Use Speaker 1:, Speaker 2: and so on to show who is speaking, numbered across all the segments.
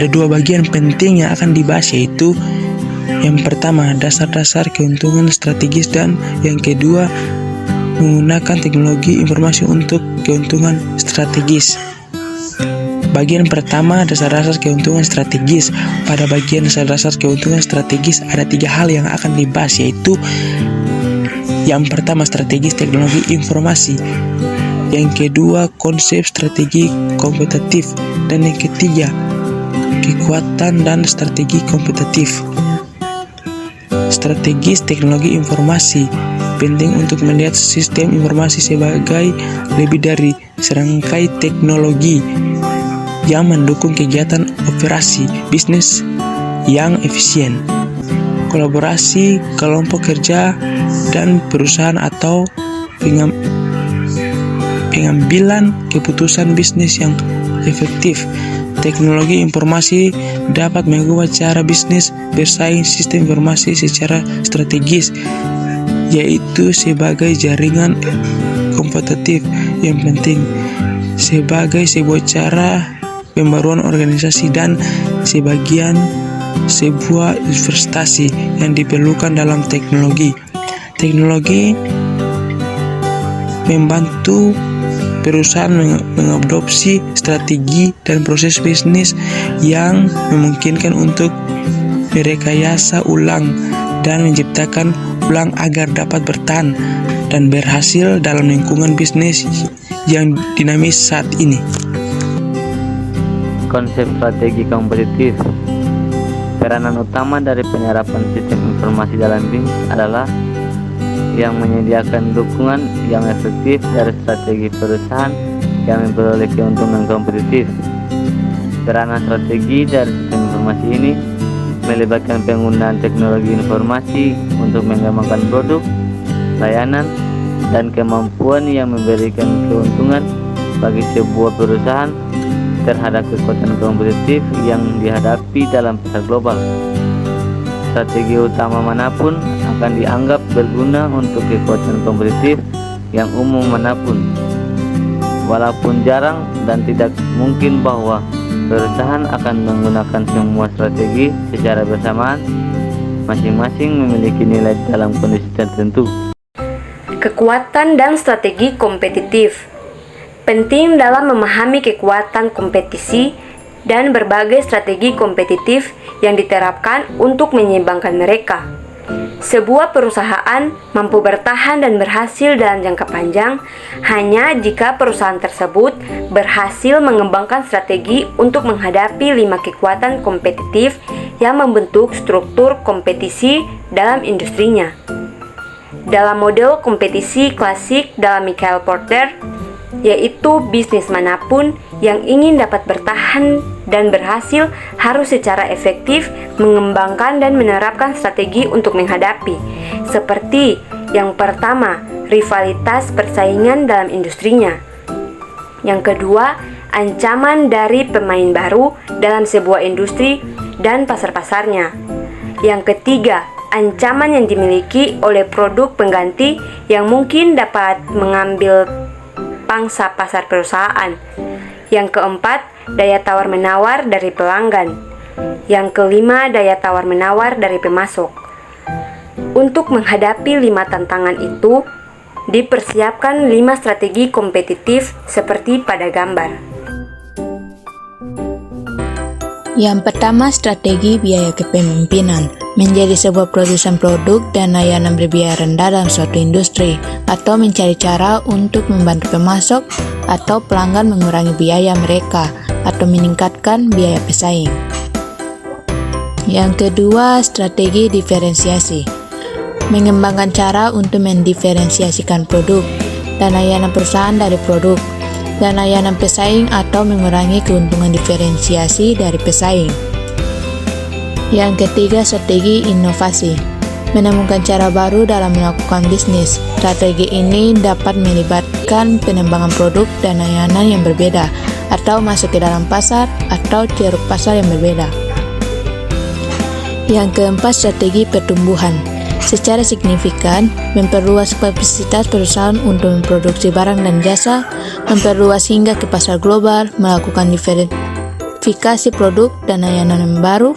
Speaker 1: ada dua bagian penting yang akan dibahas, yaitu yang pertama dasar-dasar keuntungan strategis dan yang kedua menggunakan teknologi informasi untuk keuntungan strategis. Bagian pertama, dasar-dasar keuntungan strategis. Pada bagian dasar-dasar keuntungan strategis ada 3 hal yang akan dibahas, yaitu yang pertama strategis teknologi informasi, yang kedua konsep strategi kompetitif, dan yang ketiga kekuatan dan strategi kompetitif. Strategis teknologi informasi penting untuk melihat sistem informasi sebagai lebih dari serangkai teknologi yang mendukung kegiatan operasi bisnis yang efisien, kolaborasi kelompok kerja dan perusahaan atau pengambilan keputusan bisnis yang efektif. Teknologi informasi dapat mengubah cara bisnis bersaing sistem informasi secara strategis, yaitu sebagai jaringan kompetitif yang penting, sebagai sebuah cara pembaruan organisasi dan sebuah investasi yang diperlukan dalam teknologi. Teknologi membantu perusahaan mengadopsi strategi dan proses bisnis yang memungkinkan untuk merekayasa ulang dan menciptakan ulang agar dapat bertahan dan berhasil dalam lingkungan bisnis yang dinamis saat ini.
Speaker 2: Konsep strategi kompetitif. Peranan utama dari penyerapan sistem informasi dalam bisnis adalah yang menyediakan dukungan yang efektif dari strategi perusahaan yang memperoleh keuntungan kompetitif. Peranan strategi dari sistem informasi ini melibatkan penggunaan teknologi informasi untuk mengembangkan produk, layanan, dan kemampuan yang memberikan keuntungan bagi sebuah perusahaan terhadap kekuatan kompetitif yang dihadapi dalam pasar global. Strategi utama manapun akan dianggap berguna untuk kekuatan kompetitif yang umum manapun. Walaupun jarang dan tidak mungkin bahwa perusahaan akan menggunakan semua strategi secara bersamaan, masing-masing memiliki nilai dalam kondisi tertentu.
Speaker 3: Kekuatan dan strategi kompetitif penting dalam memahami kekuatan kompetisi dan berbagai strategi kompetitif yang diterapkan untuk menyeimbangkan mereka. Sebuah perusahaan mampu bertahan dan berhasil dalam jangka panjang hanya jika perusahaan tersebut berhasil mengembangkan strategi untuk menghadapi 5 kekuatan kompetitif yang membentuk struktur kompetisi dalam industrinya. Dalam model kompetisi klasik dalam Michael Porter, yaitu bisnis manapun yang ingin dapat bertahan dan berhasil harus secara efektif mengembangkan dan menerapkan strategi untuk menghadapi. Seperti yang pertama, rivalitas persaingan dalam industrinya. Yang kedua, ancaman dari pemain baru dalam sebuah industri dan pasar-pasarnya. Yang ketiga, ancaman yang dimiliki oleh produk pengganti yang mungkin dapat mengambil pangsa pasar perusahaan. Yang keempat, daya tawar-menawar dari pelanggan. Yang kelima, daya tawar-menawar dari pemasok. Untuk menghadapi 5 tantangan itu, dipersiapkan 5 strategi kompetitif seperti pada gambar.
Speaker 4: Yang pertama, strategi biaya kepemimpinan. Menjadi sebuah produsen produk dan layanan berbiaya rendah dalam suatu industri, atau mencari cara untuk membantu pemasok atau pelanggan mengurangi biaya mereka atau meningkatkan biaya pesaing. Yang kedua, strategi diferensiasi. Mengembangkan cara untuk mendiferensiasikan produk dan layanan perusahaan dari produk dan layanan pesaing atau mengurangi keuntungan diferensiasi dari pesaing. Yang ketiga, strategi inovasi. Menemukan cara baru dalam melakukan bisnis. Strategi ini dapat melibatkan pengembangan produk dan layanan yang berbeda, atau masuk ke dalam pasar atau ceruk pasar yang berbeda. Yang keempat, strategi pertumbuhan. Secara signifikan, memperluas kapasitas perusahaan untuk memproduksi barang dan jasa, memperluas hingga ke pasar global, melakukan memodifikasi produk dan layanan yang baru,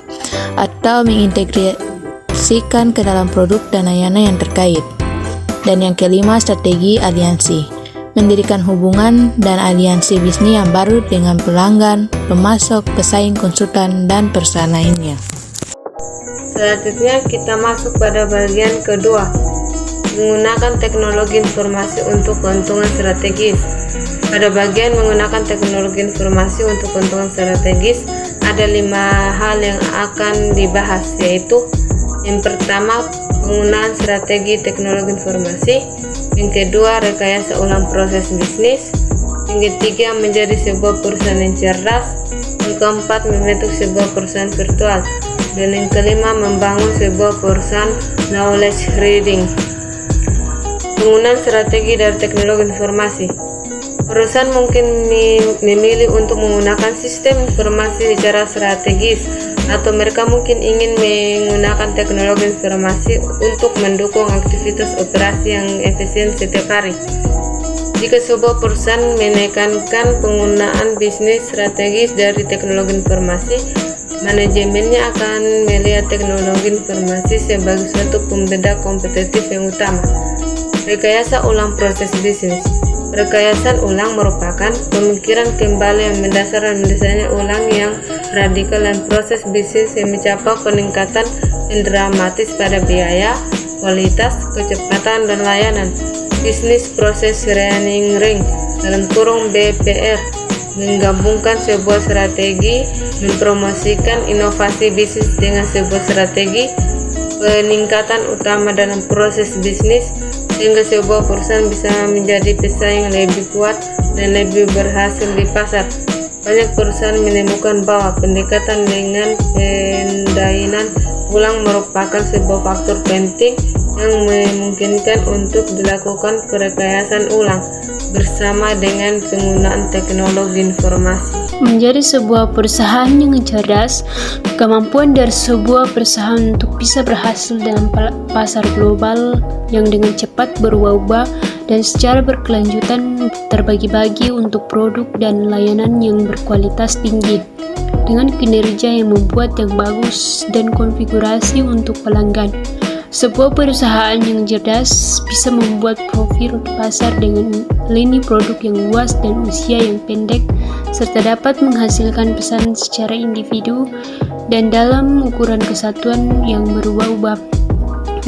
Speaker 4: atau mengintegrasikan ke dalam produk dan layanan yang terkait. Dan yang kelima, strategi aliansi, mendirikan hubungan dan aliansi bisnis yang baru dengan pelanggan, pemasok, pesaing, konsultan, dan perusahaan lainnya.
Speaker 3: Selanjutnya kita masuk pada bagian kedua, menggunakan teknologi informasi untuk keuntungan strategis. Pada bagian menggunakan teknologi informasi untuk keuntungan strategis, ada 5 hal yang akan dibahas, yaitu yang pertama, penggunaan strategi teknologi informasi, yang kedua, rekayasa ulang proses bisnis, yang ketiga, menjadi sebuah perusahaan yang cerdas, yang keempat, membentuk sebuah perusahaan virtual, dan yang kelima, membangun sebuah perusahaan knowledge reading. Penggunaan strategi dari teknologi informasi. Perusahaan mungkin memilih untuk menggunakan sistem informasi secara strategis, atau mereka mungkin ingin menggunakan teknologi informasi untuk mendukung aktivitas operasi yang efisien setiap hari. Jika sebuah perusahaan menekankan penggunaan bisnis strategis dari teknologi informasi, manajemennya akan melihat teknologi informasi sebagai suatu pembeda kompetitif yang utama. Rekayasa ulang proses bisnis. Rekayasa ulang merupakan pemikiran kembali yang mendasar dan mendesainnya ulang yang radikal dan proses bisnis yang mencapai peningkatan yang dramatis pada biaya, kualitas, kecepatan, dan layanan. Business Process Reengineering (BPR) menggabungkan sebuah strategi, mempromosikan inovasi bisnis dengan sebuah strategi peningkatan utama dalam proses bisnis, sehingga sebuah perusahaan bisa menjadi pesaing lebih kuat dan lebih berhasil di pasar. Banyak perusahaan menemukan bahwa pendekatan dengan pendainan ulang merupakan sebuah faktor penting yang memungkinkan untuk dilakukan perekayaan ulang bersama dengan penggunaan teknologi informasi.
Speaker 5: Menjadi sebuah perusahaan yang cerdas, kemampuan dari sebuah perusahaan untuk bisa berhasil dalam pasar global yang dengan cepat berubah dan secara berkelanjutan terbagi-bagi untuk produk dan layanan yang berkualitas tinggi, dengan kinerja yang membuat yang bagus dan konfigurasi untuk pelanggan. Sebuah perusahaan yang cerdas bisa membuat profil di pasar dengan lini produk yang luas dan usia yang pendek, serta dapat menghasilkan pesan secara individu dan dalam ukuran kesatuan yang berubah-ubah.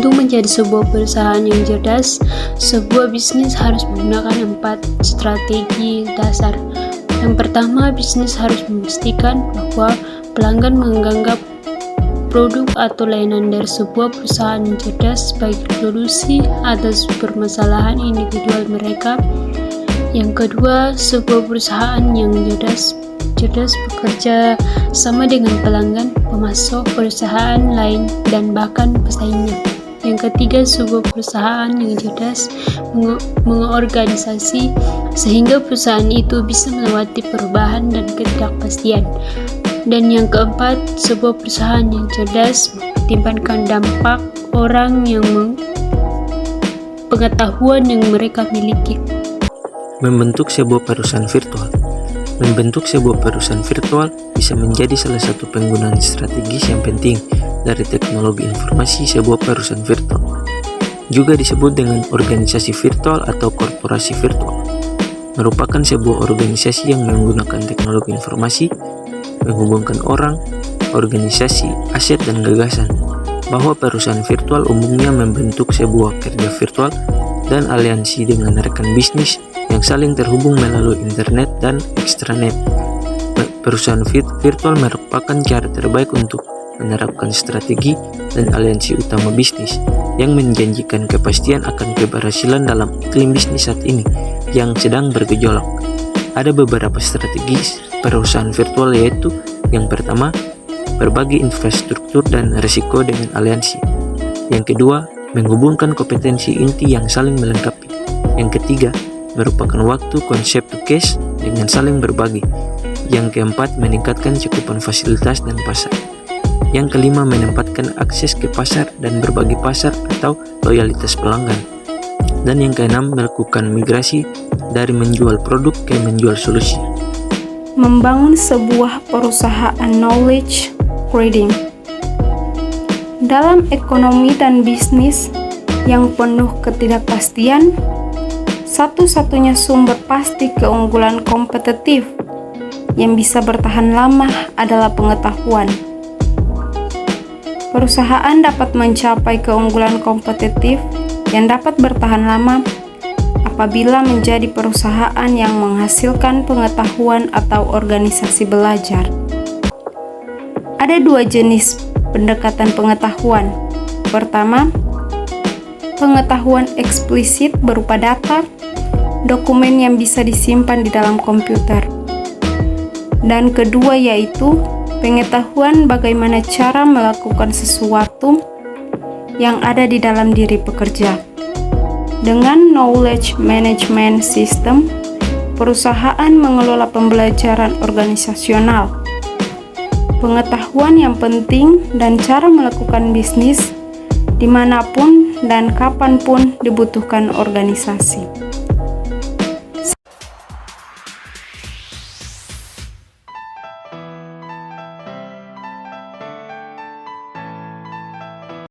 Speaker 5: Untuk menjadi sebuah perusahaan yang cerdas, sebuah bisnis harus menggunakan 4 strategi dasar. Yang pertama, bisnis harus memastikan bahwa pelanggan menganggap produk atau layanan dari sebuah perusahaan yang cerdas sebagai solusi atas permasalahan individual mereka. Yang kedua, sebuah perusahaan yang cerdas bekerja sama dengan pelanggan, pemasok, perusahaan lain, dan bahkan pesaingnya. Yang ketiga, sebuah perusahaan yang cerdas mengorganisasi sehingga perusahaan itu bisa melewati perubahan dan ketidakpastian. Dan yang keempat, sebuah perusahaan yang cerdas mempertimbangkan dampak orang yang pengetahuan yang mereka miliki.
Speaker 1: Membentuk sebuah perusahaan virtual. Membentuk sebuah perusahaan virtual bisa menjadi salah satu penggunaan strategis yang penting dari teknologi informasi sebuah perusahaan virtual. Juga disebut dengan organisasi virtual atau korporasi virtual. Merupakan sebuah organisasi yang menggunakan teknologi informasi, menghubungkan orang, organisasi, aset, dan gagasan. Bahwa perusahaan virtual umumnya membentuk sebuah kerja virtual dan aliansi dengan rekan bisnis yang saling terhubung melalui internet dan extranet. Perusahaan virtual merupakan cara terbaik untuk menerapkan strategi dan aliansi utama bisnis yang menjanjikan kepastian akan keberhasilan dalam iklim bisnis saat ini yang sedang bergejolak. Ada beberapa strategi perusahaan virtual, yaitu yang pertama, berbagi infrastruktur dan risiko dengan aliansi. Yang kedua, menghubungkan kompetensi inti yang saling melengkapi. Yang ketiga, merupakan waktu konsep to cash dengan saling berbagi. Yang keempat, meningkatkan cakupan fasilitas dan pasar. Yang kelima, menempatkan akses ke pasar dan berbagi pasar atau loyalitas pelanggan. Dan yang keenam, melakukan migrasi dari menjual produk ke menjual solusi.
Speaker 6: membangun sebuah perusahaan knowledge creating. Dalam ekonomi dan bisnis yang penuh ketidakpastian, satu-satunya sumber pasti keunggulan kompetitif yang bisa bertahan lama adalah pengetahuan. Perusahaan dapat mencapai keunggulan kompetitif yang dapat bertahan lama apabila menjadi perusahaan yang menghasilkan pengetahuan atau organisasi belajar. Ada dua jenis pendekatan pengetahuan. Pertama, pengetahuan eksplisit berupa data, dokumen yang bisa disimpan di dalam komputer. Dan kedua yaitu pengetahuan bagaimana cara melakukan sesuatu yang ada di dalam diri pekerja. Dengan knowledge management system, perusahaan mengelola pembelajaran organisasional, pengetahuan yang penting dan cara melakukan bisnis dimanapun dan kapanpun dibutuhkan organisasi.